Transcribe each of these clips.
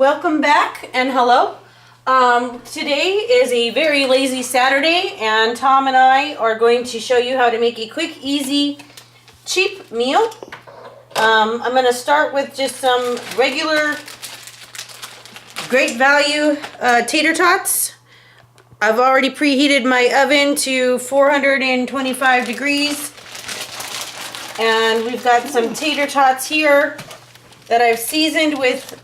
Welcome back and hello. Today is a very lazy Saturday and Tom and I are going to show you how to make a quick, easy, cheap meal. I'm going to start with just some regular great value tater tots. I've already preheated my oven to 425 degrees and we've got some tater tots here that I've seasoned with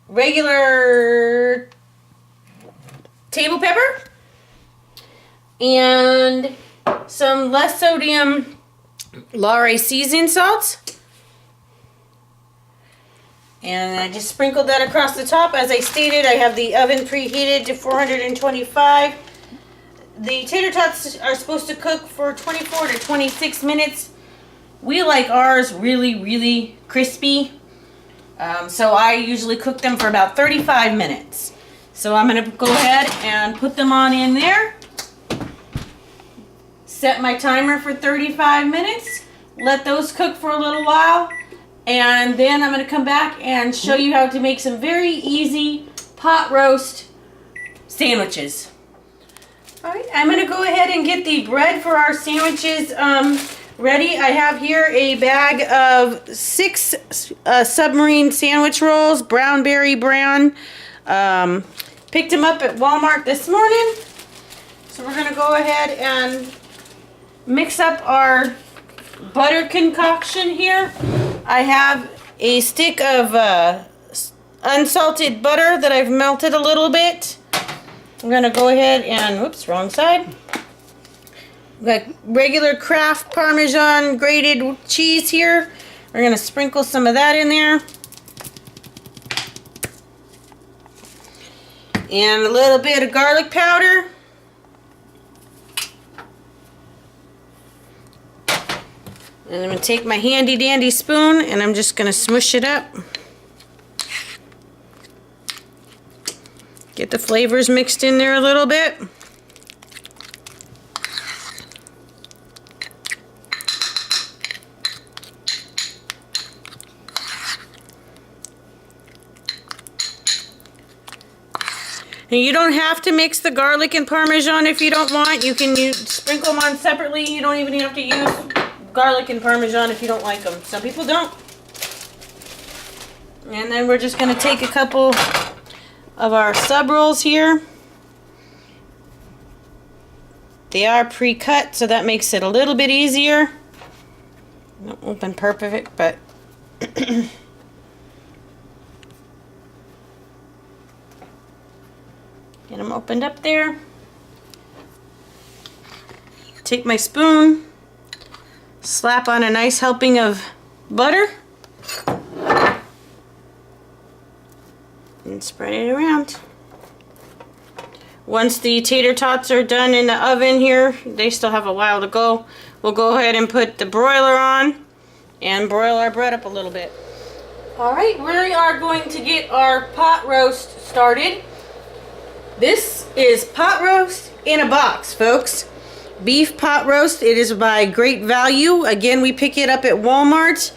regular table pepper and some less sodium Laurisa seasoning salt. And I just sprinkled that across the top. As I stated, I have the oven preheated to 425. The tater tots are supposed to cook for 24 to 26 minutes. We like ours really crispy. So I usually cook them for about 35 minutes. So I'm going to go ahead and put them on in there. Set my timer for 35 minutes. Let those cook for a little while. And then I'm going to come back and show you how to make some very easy pot roast sandwiches. Alright, I'm going to go ahead and get the bread for our sandwiches ready. I have here a bag of 6 submarine sandwich rolls, brown berry brown. Picked them up at Walmart this morning. So we're going to go ahead and mix up our butter concoction here. I have a stick of unsalted butter that I've melted a little bit. I'm going to go ahead and, whoops, wrong side. Got regular Kraft Parmesan grated cheese here. We're going to sprinkle some of that in there. And a little bit of garlic powder. And I'm going to take my handy dandy spoon and I'm just going to smush it up. Get the flavors mixed in there a little bit. And you don't have to mix the garlic and Parmesan if you don't want. You can sprinkle them on separately. You don't even have to use garlic and Parmesan if you don't like them. Some people don't. And then we're just going to take a couple of our sub rolls here. They are pre-cut, so that makes it a little bit easier. Not open perfect, but get them opened up there. Take my spoon, slap on a nice helping of butter, and spread it around. Once the tater tots are done in the oven here, they still have a while to go, we'll go ahead and put the broiler on and broil our bread up a little bit. Alright, we are going to get our pot roast started. This is pot roast in a box, folks. Beef pot roast. It is by Great Value. Again, we pick it up at Walmart.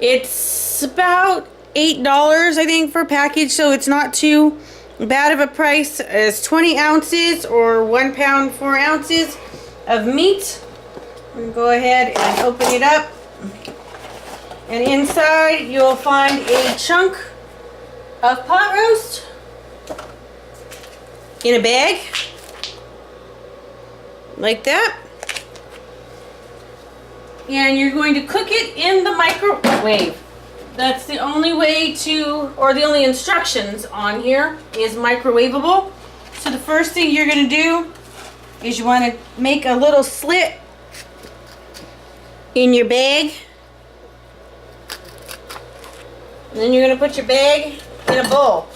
It's about $8, I think, for a package, so it's not too bad of a price. It's 20 ounces or 1 pound 4 ounces of meat. I'm gonna go ahead and open it up. And inside you'll find a chunk of pot roast in a bag, like that. And you're going to cook it in the microwave. That's the only way to, or the only instructions on here is microwavable. So the first thing you're going to do is you want to make a little slit in your bag. And then you're going to put your bag in a bowl.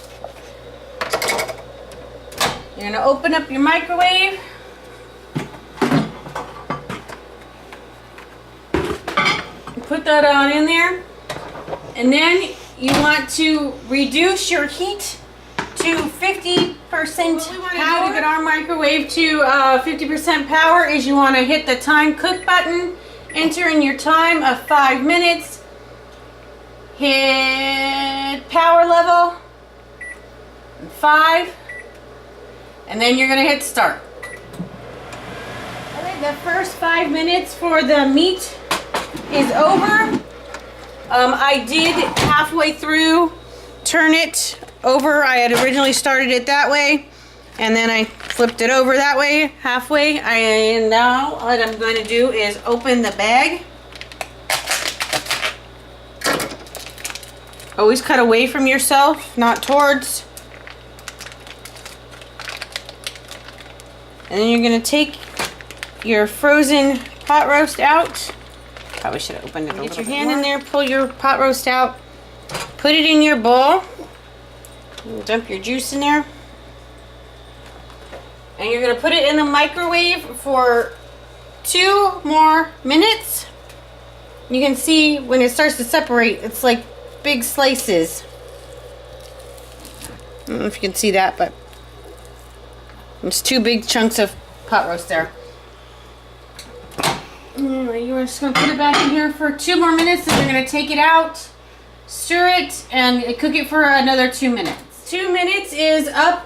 You're going to open up your microwave. Put that on in there. And then you want to reduce your heat to 50% power. To get our microwave to 50% power is you want to hit the time cook button, enter in your time of 5 minutes, hit power level, and 5, and then you're gonna hit start. Alright, the first 5 minutes for the meat is over. I did halfway through turn it over. I had originally started it that way, and then I flipped it over that way halfway. And now what I'm going to do is open the bag. Always cut away from yourself, not towards. And then you're going to take your frozen pot roast out. Probably should have opened it a little bit. Get your hand in there, pull your pot roast out, put it in your bowl, dump your juice in there, and you're going to put it in the microwave for 2 more minutes. You can see when it starts to separate, it's like big slices. I don't know if you can see that, but it's 2 big chunks of pot roast there. You're just going to put it back in here for 2 more minutes, and you're going to take it out, stir it, and cook it for another 2 minutes. 2 minutes is up,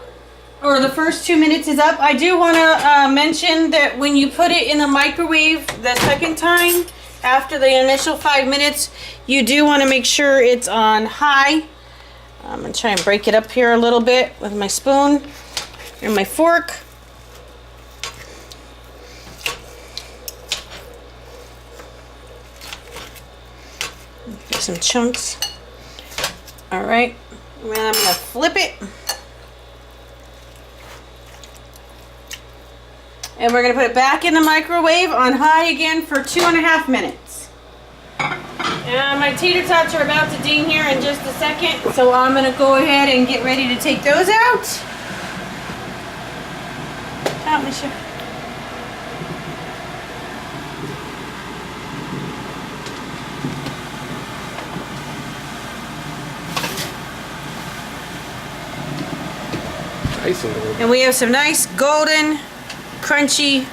or the first 2 minutes is up. I do want to mention that when you put it in the microwave the second time, after the initial 5 minutes, you do want to make sure it's on high. I'm going to try and break it up here a little bit with my spoon and my fork. Some chunks. All right, and I'm gonna flip it, and we're gonna put it back in the microwave on high again for 2.5 minutes. And my tater tots are about to ding here in just a second, so I'm gonna go ahead and get ready to take those out. Out, Michelle. And we have some nice golden, crunchy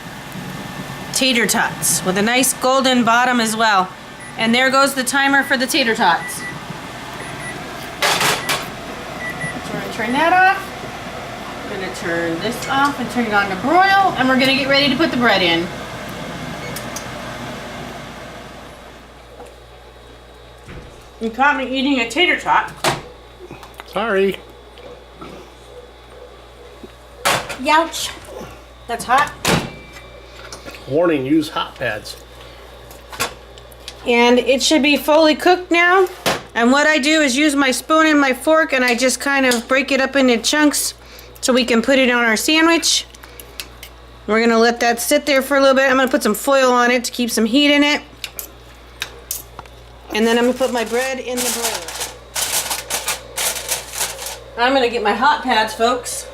tater tots with a nice golden bottom as well. And there goes the timer for the tater tots. So we're going to turn that off. We're going to turn this off and turn it on to broil. And we're going to get ready to put the bread in. You caught me eating a tater tot. Sorry. Youch. That's hot. Warning, use hot pads. And it should be fully cooked now. And what I do is use my spoon and my fork, and I just kind of break it up into chunks so we can put it on our sandwich. We're going to let that sit there for a little bit. I'm going to put some foil on it to keep some heat in it. And then I'm going to put my bread in the broiler. I'm going to get my hot pads, folks.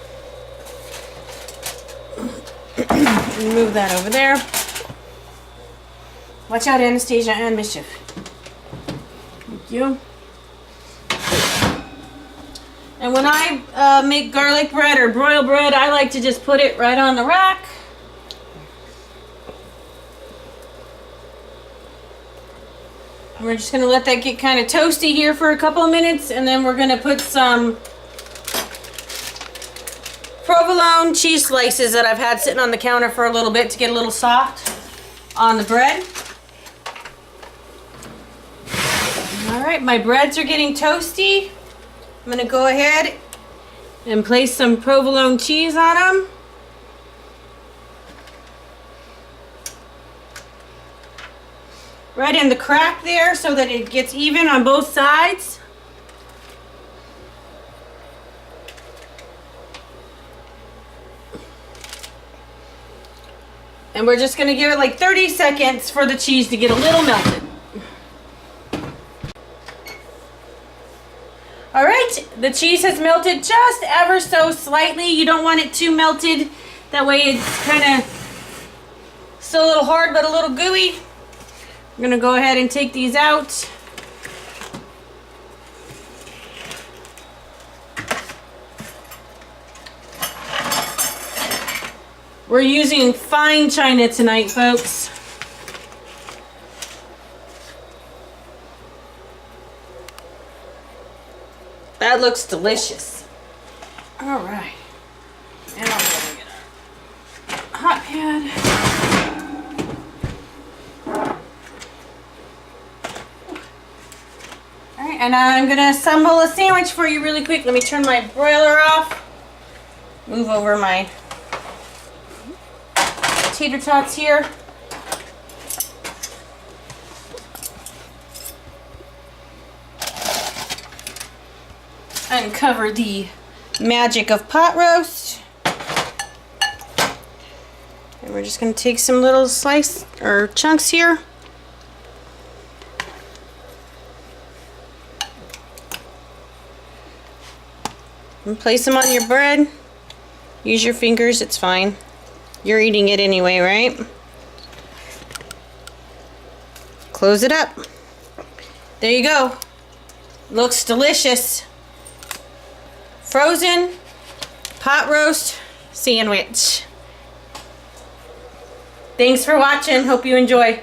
Move that over there. Watch out, Anastasia and Mischief. Thank you. And when I make garlic bread or broil bread, I like to just put it right on the rack. We're just going to let that get kind of toasty here for a couple of minutes, and then we're going to put some provolone cheese slices that I've had sitting on the counter for a little bit to get a little soft on the bread. Alright, my breads are getting toasty. I'm going to go ahead and place some provolone cheese on them. Right in the crack there so that it gets even on both sides. And we're just going to give it like 30 seconds for the cheese to get a little melted. Alright, the cheese has melted just ever so slightly. You don't want it too melted. That way it's kind of still a little hard but a little gooey. I'm going to go ahead and take these out. We're using fine china tonight, folks. That looks delicious. Alright. And I'm gonna get a hot pad. Alright, and I'm gonna assemble a sandwich for you really quick. Let me turn my broiler off. Move over my tater tots here. Uncover the magic of pot roast. And we're just going to take some little slice or chunks here. And place them on your bread. Use your fingers, it's fine. You're eating it anyway, right? Close it up. There you go. Looks delicious. Frozen pot roast sandwich. Thanks for watching. Hope you enjoy.